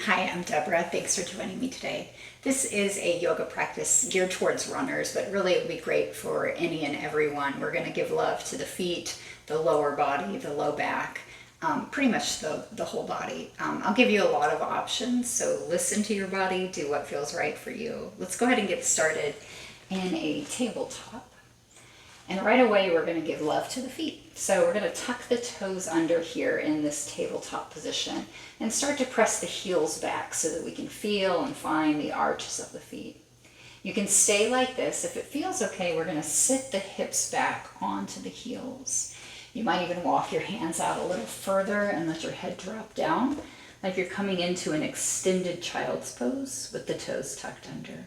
Hi, I'm Deborah. Thanks for joining me today. This is a yoga practice geared towards runners, but really it would be great for any and everyone. We're going to give love to the feet, the lower body, the low back, pretty much the whole body. I'll give you a lot of options, so listen to your body, do what feels right for you. Let's go ahead and get started in a tabletop. And right away, we're going to give love to the feet. So we're going to tuck the toes under here in this tabletop position and start to press the heels back so that we can feel and find the arches of the feet. You can stay like this. If it feels okay, we're going to sit the hips back onto the heels. You might even walk your hands out a little further and let your head drop down, like you're coming into an extended child's pose with the toes tucked under.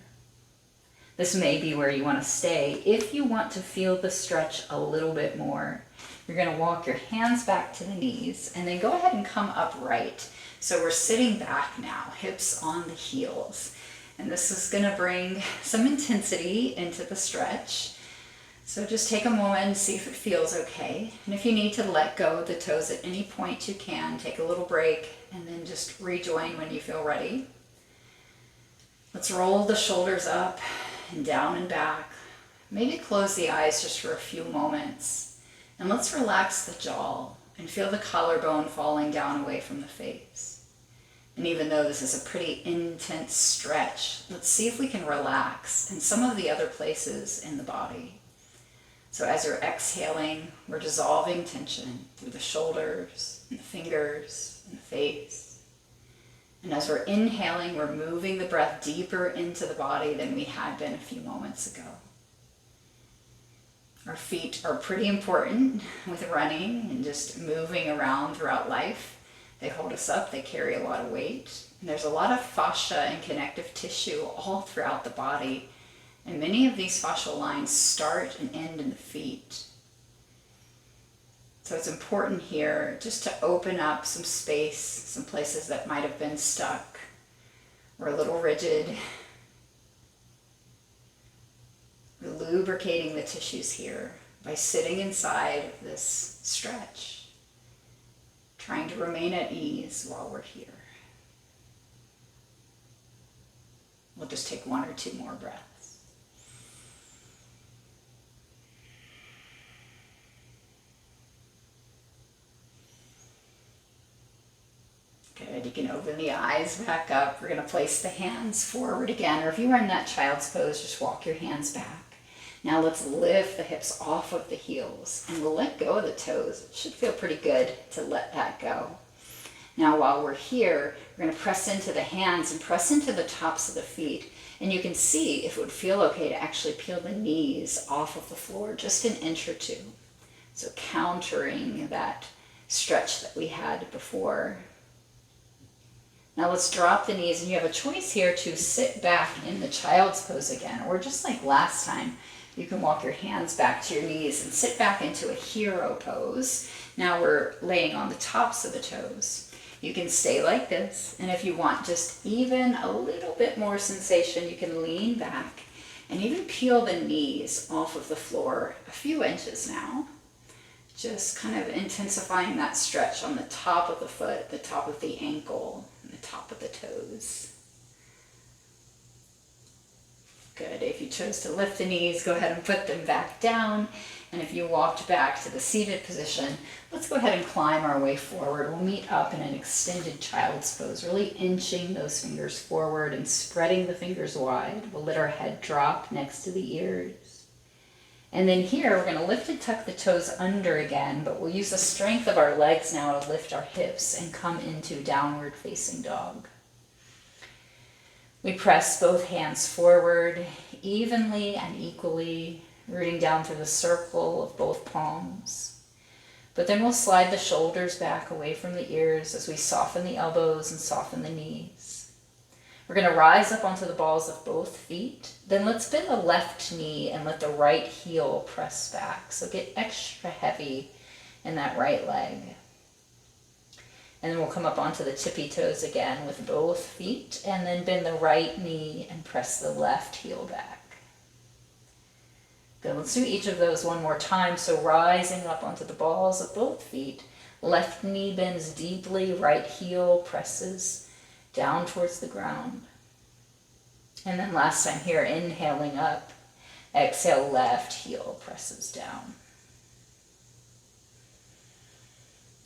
This may be where you want to stay. If you want to feel the stretch a little bit more, you're going to walk your hands back to the knees and then go ahead and come upright. So we're sitting back now, hips on the heels. And this is going to bring some intensity into the stretch. So just take a moment and see if it feels okay. And if you need to let go of the toes at any point, you can. Take a little break and then just rejoin when you feel ready. Let's roll the shoulders up and down and back. Maybe close the eyes just for a few moments. And let's relax the jaw and feel the collarbone falling down away from the face. And even though this is a pretty intense stretch, let's see if we can relax in some of the other places in the body. So as you're exhaling, we're dissolving tension through the shoulders and the fingers and the face. And as we're inhaling, we're moving the breath deeper into the body than we had been a few moments ago. Our feet are pretty important with running and just moving around throughout life. They hold us up, they carry a lot of weight. And there's a lot of fascia and connective tissue all throughout the body. And many of these fascial lines start and end in the feet. So it's important here just to open up some space, some places that might have been stuck or a little rigid. We're lubricating the tissues here by sitting inside of this stretch, trying to remain at ease while we're here. We'll just take one or two more breaths. Good, you can open the eyes back up. We're going to place the hands forward again, or if you are in that child's pose, just walk your hands back. Now let's lift the hips off of the heels, and we'll let go of the toes. It should feel pretty good to let that go. Now while we're here, we're going to press into the hands and press into the tops of the feet, and you can see if it would feel okay to actually peel the knees off of the floor just an inch or two. So countering that stretch that we had before. Now let's drop the knees, and you have a choice here to sit back in the child's pose again, or just like last time, you can walk your hands back to your knees and sit back into a hero pose. Now we're laying on the tops of the toes. You can stay like this, and if you want just even a little bit more sensation, you can lean back and even peel the knees off of the floor a few inches now. Just kind of intensifying that stretch on the top of the foot, the top of the ankle, and the top of the toes. Good. If you chose to lift the knees, go ahead and put them back down. And if you walked back to the seated position, let's go ahead and climb our way forward. We'll meet up in an extended child's pose, really inching those fingers forward and spreading the fingers wide. We'll let our head drop next to the ears. And then here, we're going to lift and tuck the toes under again, but we'll use the strength of our legs now to lift our hips and come into downward facing dog. We press both hands forward evenly and equally, rooting down through the circle of both palms. But then we'll slide the shoulders back away from the ears as we soften the elbows and soften the knees. We're going to rise up onto the balls of both feet. Then let's bend the left knee and let the right heel press back. So get extra heavy in that right leg. And then we'll come up onto the tippy toes again with both feet, and then bend the right knee and press the left heel back. Good, let's do each of those one more time. So rising up onto the balls of both feet, left knee bends deeply, right heel presses down towards the ground. And then last time here, inhaling up, exhale, left heel presses down.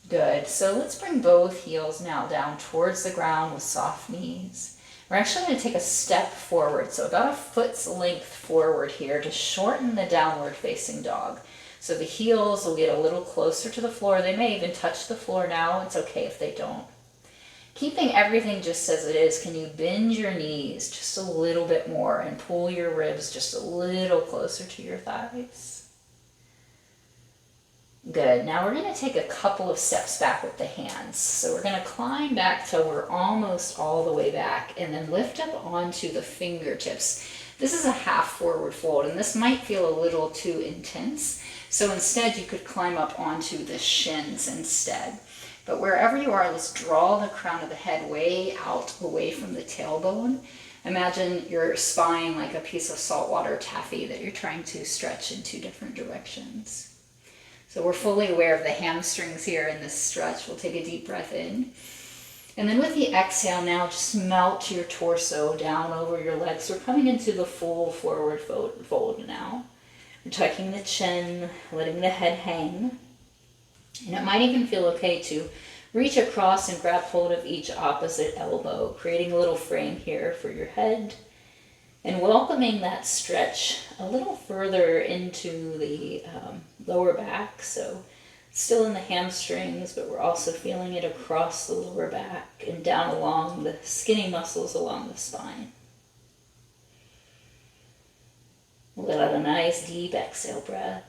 Good, so let's bring both heels now down towards the ground with soft knees. We're actually going to take a step forward, so about a foot's length forward here to shorten the downward facing dog. So the heels will get a little closer to the floor. They may even touch the floor now. It's okay if they don't. Keeping everything just as it is, can you bend your knees just a little bit more and pull your ribs just a little closer to your thighs? Good. Now we're going to take a couple of steps back with the hands. So we're going to climb back till we're almost all the way back and then lift up onto the fingertips. This is a half forward fold and this might feel a little too intense. So instead you could climb up onto the shins instead. But wherever you are, let's draw the crown of the head way out away from the tailbone. Imagine your spine like a piece of saltwater taffy that you're trying to stretch in two different directions. So we're fully aware of the hamstrings here in this stretch. We'll take a deep breath in. And then with the exhale now, just melt your torso down over your legs. We're coming into the full forward fold now. We're tucking the chin, letting the head hang. And it might even feel okay to reach across and grab hold of each opposite elbow, creating a little frame here for your head. And welcoming that stretch a little further into the lower back. So still in the hamstrings, but we're also feeling it across the lower back and down along the skinny muscles along the spine. We'll let out a nice deep exhale breath.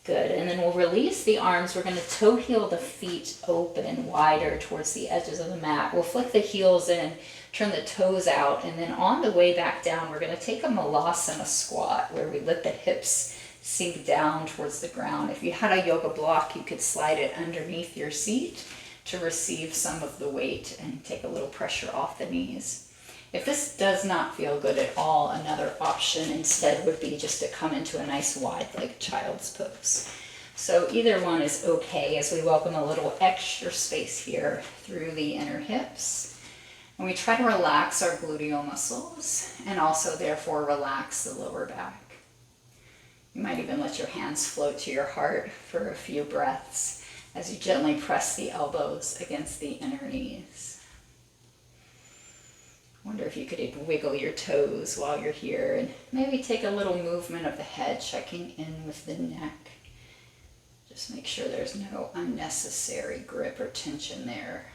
Good, and then we'll release the arms. We're going to toe heel the feet open wider towards the edges of the mat. We'll flick the heels in, turn the toes out, and then on the way back down, we're going to take a malasana squat where we let the hips sink down towards the ground. If you had a yoga block, you could slide it underneath your seat to receive some of the weight and take a little pressure off the knees. If this does not feel good at all, another option instead would be just to come into a nice wide-legged child's pose. So either one is okay as we welcome a little extra space here through the inner hips. And we try to relax our gluteal muscles and also therefore relax the lower back. You might even let your hands float to your heart for a few breaths as you gently press the elbows against the inner knees. Wonder if you could wiggle your toes while you're here and maybe take a little movement of the head, checking in with the neck. Just make sure there's no unnecessary grip or tension there.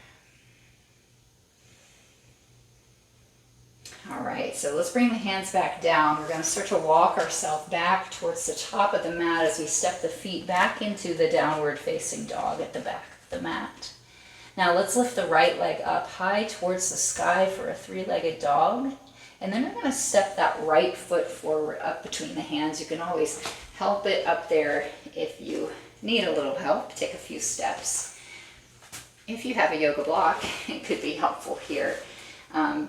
All right, so let's bring the hands back down. We're going to start to walk ourselves back towards the top of the mat as we step the feet back into the downward facing dog at the back of the mat. Now let's lift the right leg up high towards the sky for a three-legged dog. And then we're going to step that right foot forward up between the hands. You can always help it up there if you need a little help. Take a few steps. If you have a yoga block, it could be helpful here.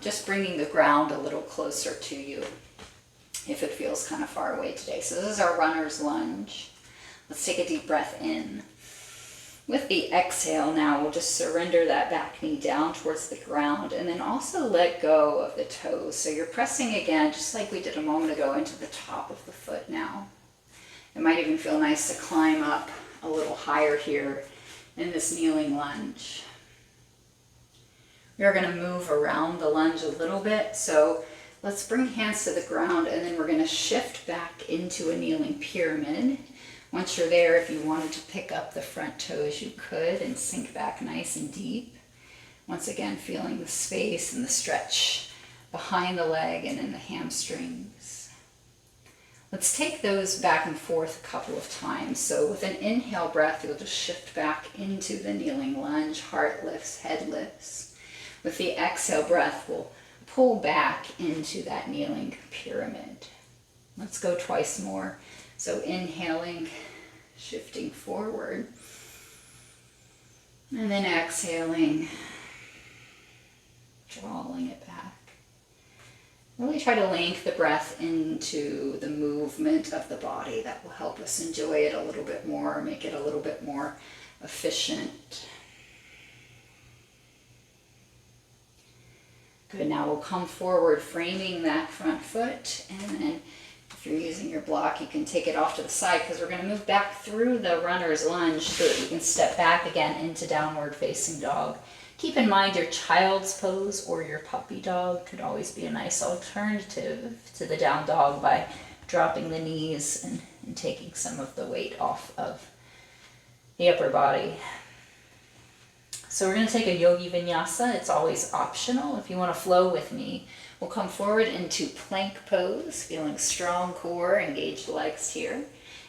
Just bringing the ground a little closer to you if it feels kind of far away today. So this is our runner's lunge. Let's take a deep breath in. With the exhale now, we'll just surrender that back knee down towards the ground and then also let go of the toes. So you're pressing again, just like we did a moment ago, into the top of the foot now. It might even feel nice to climb up a little higher here in this kneeling lunge. We're going to move around the lunge a little bit. So let's bring hands to the ground and then we're going to shift back into a kneeling pyramid. Once you're there, if you wanted to pick up the front toes, you could and sink back nice and deep. Once again, feeling the space and the stretch behind the leg and in the hamstrings. Let's take those back and forth a couple of times. So with an inhale breath, you'll just shift back into the kneeling lunge. Heart lifts, head lifts. With the exhale breath, we'll pull back into that kneeling pyramid. Let's go twice more. So inhaling, shifting forward, and then exhaling, drawing it back. Really try to link the breath into the movement of the body. That will help us enjoy it a little bit more, make it a little bit more efficient. Good, now we'll come forward, framing that front foot, and then if you're using your block, you can take it off to the side because we're going to move back through the runner's lunge so that you can step back again into downward facing dog. Keep in mind your child's pose or your puppy dog could always be a nice alternative to the down dog by dropping the knees and taking some of the weight off of the upper body. So we're going to take a yogi vinyasa. It's always optional. If you want to flow with me, we'll come forward into plank pose, feeling strong core, engaged legs here.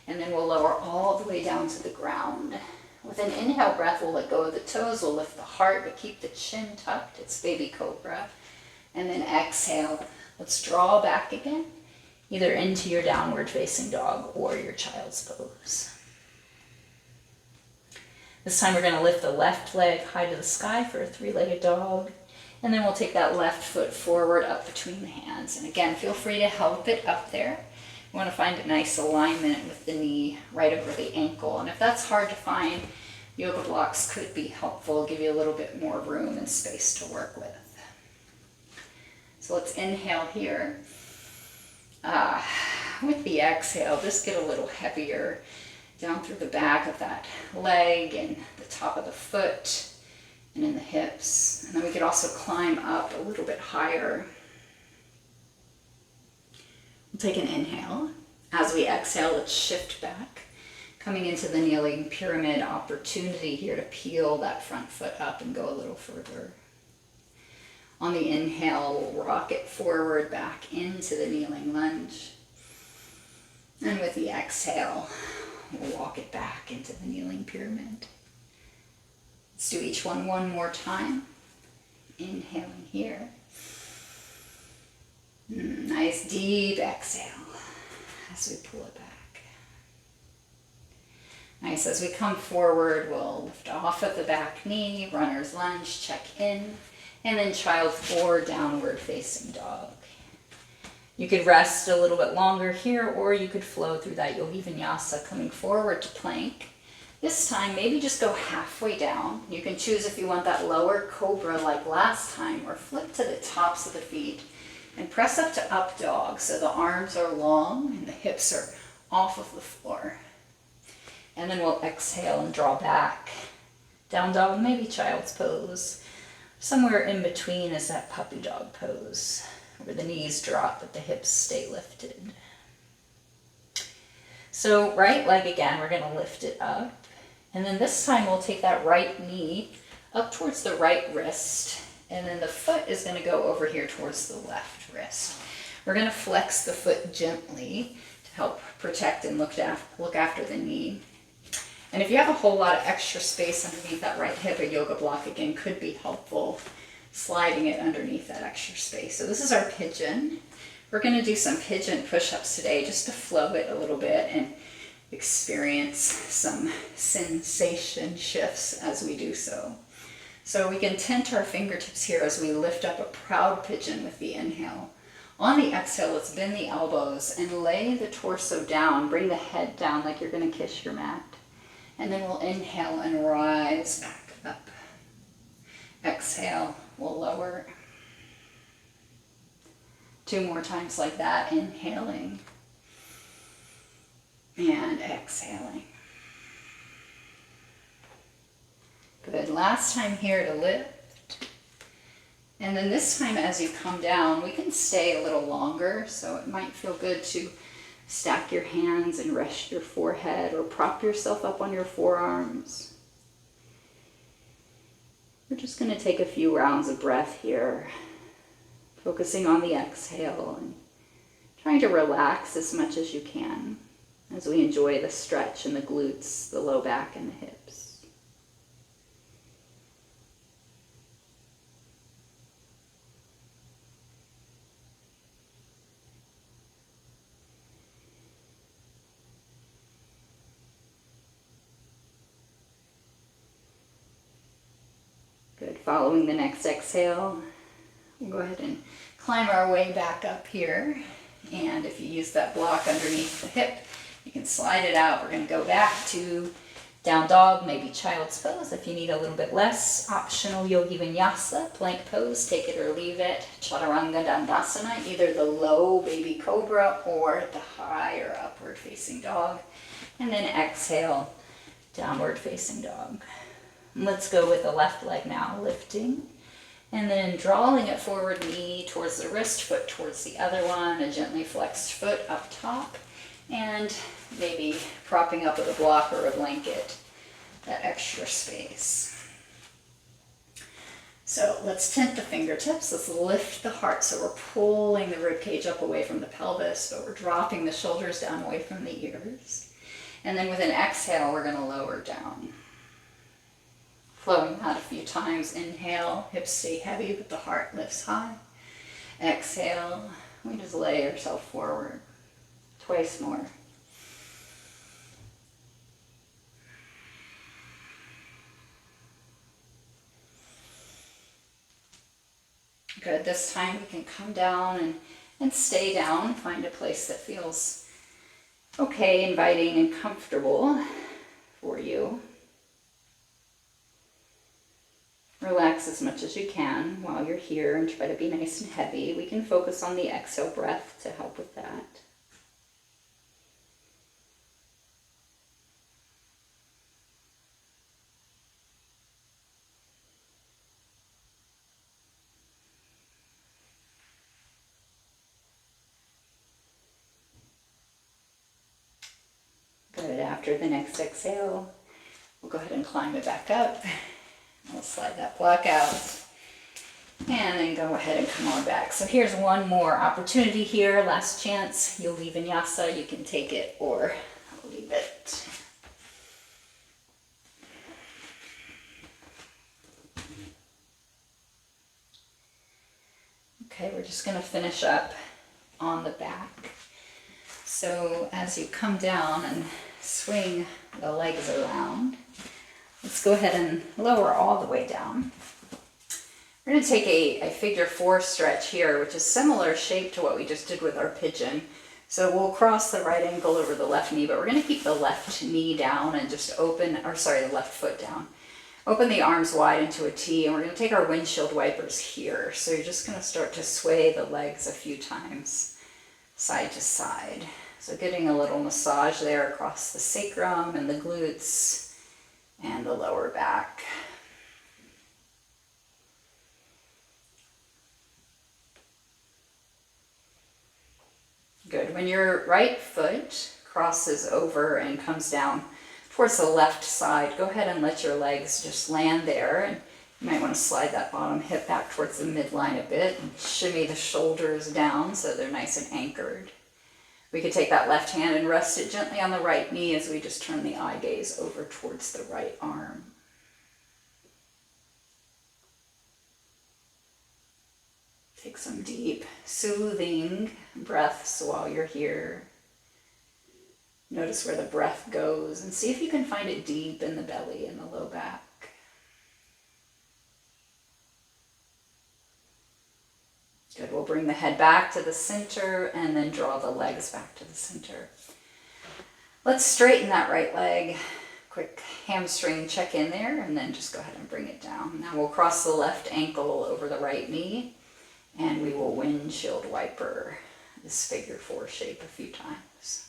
And then we'll lower all the way down to the ground. With an inhale breath, we'll let go of the toes, we'll lift the heart, but keep the chin tucked. It's baby cobra. And then exhale. Let's draw back again, either into your downward facing dog or your child's pose. This time we're going to lift the left leg high to the sky for a three-legged dog. And then we'll take that left foot forward up between the hands. And again, feel free to help it up there. You want to find a nice alignment with the knee right over the ankle. And if that's hard to find, yoga blocks could be helpful, give you a little bit more room and space to work with. So let's inhale here. With the exhale, just get a little heavier down through the back of that leg and the top of the foot and in the hips. And then we could also climb up a little bit higher. We'll take an inhale. As we exhale, let's shift back, coming into the kneeling pyramid opportunity here to peel that front foot up and go a little further. On the inhale, we'll rock it forward back into the kneeling lunge. And with the exhale, we'll walk it back into the kneeling pyramid. Let's do each one more time. Inhaling here. Nice deep exhale as we pull it back. Nice, as we come forward, we'll lift off of the back knee, runner's lunge, check in, and then child's or downward facing dog. You could rest a little bit longer here, or you could flow through that yogi vinyasa coming forward to plank. This time, maybe just go halfway down. You can choose if you want that lower cobra like last time, or flip to the tops of the feet and press up to up dog so the arms are long and the hips are off of the floor. And then we'll exhale and draw back. Down dog, maybe child's pose. Somewhere in between is that puppy dog pose, where the knees drop but the hips stay lifted. So right leg again, we're going to lift it up. And then this time we'll take that right knee up towards the right wrist. And then the foot is going to go over here towards the left wrist. We're going to flex the foot gently to help protect and look after the knee. And if you have a whole lot of extra space underneath that right hip, a yoga block again could be helpful, sliding it underneath that extra space. So this is our pigeon. We're going to do some pigeon push-ups today just to flow it a little bit and experience some sensation shifts as we do so. So we can tent our fingertips here as we lift up a proud pigeon with the inhale. On the exhale, let's bend the elbows and lay the torso down. Bring the head down like you're going to kiss your mat. And then we'll inhale and rise back up. Exhale, we'll lower. 2 more times like that, inhaling and exhaling. Good, last time here to lift. And then this time as you come down, we can stay a little longer, so it might feel good to stack your hands and rest your forehead or prop yourself up on your forearms. We're just going to take a few rounds of breath here, focusing on the exhale and trying to relax as much as you can as we enjoy the stretch in the glutes, the low back, and the hips. Good. Following the next exhale, we'll go ahead and climb our way back up here. And if you use that block underneath the hip, you can slide it out. We're going to go back to Down dog, maybe child's pose. If you need a little bit less, optional yogi vinyasa, plank pose, take it or leave it. Chaturanga dandasana, either the low baby cobra or the high or upward facing dog. And then exhale, downward facing dog. Let's go with the left leg now, lifting. And then drawing it forward, knee towards the wrist, foot towards the other one, a gently flexed foot up top. And maybe propping up with a block or a blanket, that extra space. So let's tent the fingertips. Let's lift the heart. So we're pulling the rib cage up away from the pelvis, but we're dropping the shoulders down away from the ears. And then with an exhale, we're going to lower down. Flowing that a few times. Inhale, hips stay heavy, but the heart lifts high. Exhale, we just lay ourselves forward. Twice more. Good. This time we can come down and stay down. Find a place that feels okay, inviting, and comfortable for you. Relax as much as you can while you're here and try to be nice and heavy. We can focus on the exhale breath to help with that. Good. After the next exhale, we'll go ahead and climb it back up. We'll slide that block out and then go ahead and come on back. So here's one more opportunity here. Last chance. Yogi vinyasa. You can take it or leave it. Okay, we're just going to finish up on the back. So as you come down and swing the legs around, let's go ahead and lower all the way down. We're going to take a figure four stretch here, which is similar shape to what we just did with our pigeon. So we'll cross the right ankle over the left knee, but we're going to keep the left knee down and just open, or sorry, the left foot down. Open the arms wide into a T, and we're going to take our windshield wipers here. So you're just going to start to sway the legs a few times, side to side. So getting a little massage there across the sacrum and the glutes and the lower back. Good. When your right foot crosses over and comes down towards the left side, go ahead and let your legs just land there. And you might want to slide that bottom hip back towards the midline a bit and shimmy the shoulders down so they're nice and anchored. We could take that left hand and rest it gently on the right knee as we just turn the eye gaze over towards the right arm. Take some deep, soothing breaths while you're here. Notice where the breath goes and see if you can find it deep in the belly and the low back. Good. We'll bring the head back to the center and then draw the legs back to the center. Let's straighten that right leg. Quick hamstring check in there and then just go ahead and bring it down. Now we'll cross the left ankle over the right knee and we will windshield wiper this figure four shape a few times.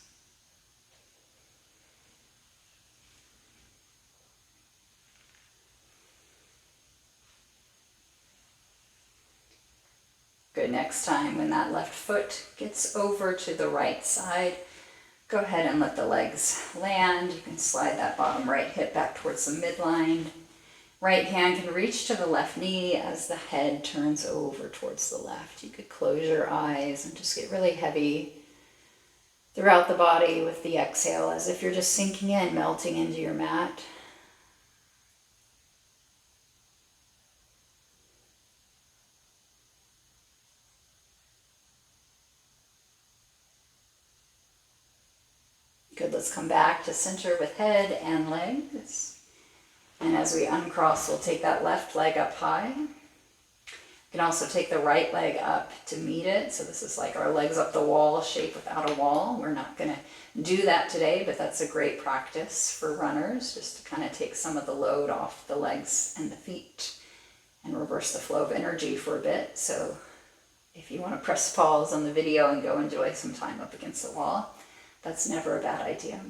Good. Next time when that left foot gets over to the right side, go ahead and let the legs land. You can slide that bottom right hip back towards the midline. Right hand can reach to the left knee as the head turns over towards the left. You could close your eyes and just get really heavy throughout the body with the exhale as if you're just sinking in, melting into your mat. Good, let's come back to center with head and legs. And as we uncross, we'll take that left leg up high. You You can also take the right leg up to meet it. So this is like our legs up the wall shape without a wall. We're not going to do that today, but that's a great practice for runners, just to kind of take some of the load off the legs and the feet and reverse the flow of energy for a bit. So if you want to press pause on the video and go enjoy some time up against the wall, that's never a bad idea.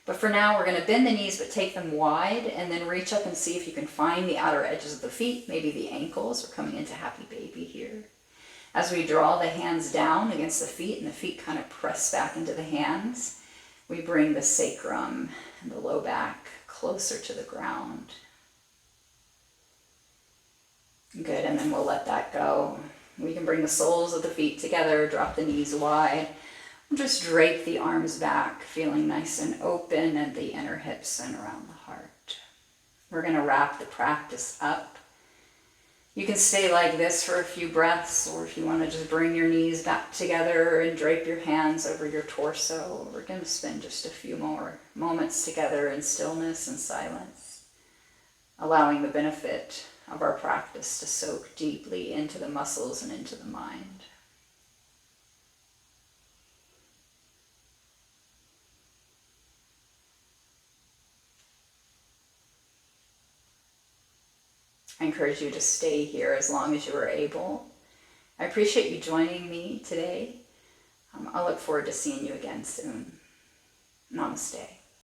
But for now, we're going to bend the knees, but take them wide, and then reach up and see if you can find the outer edges of the feet, maybe the ankles. We're coming into happy baby here. As we draw the hands down against the feet, and the feet kind of press back into the hands, we bring the sacrum and the low back closer to the ground. Good, and then we'll let that go. We can bring the soles of the feet together, drop the knees wide. Just drape the arms back, feeling nice and open at the inner hips and around the heart. We're going to wrap the practice up. You can stay like this for a few breaths, or if you want to just bring your knees back together and drape your hands over your torso, we're going to spend just a few more moments together in stillness and silence, allowing the benefit of our practice to soak deeply into the muscles and into the mind. I encourage you to stay here as long as you are able. I appreciate you joining me today. I look forward to seeing you again soon. Namaste.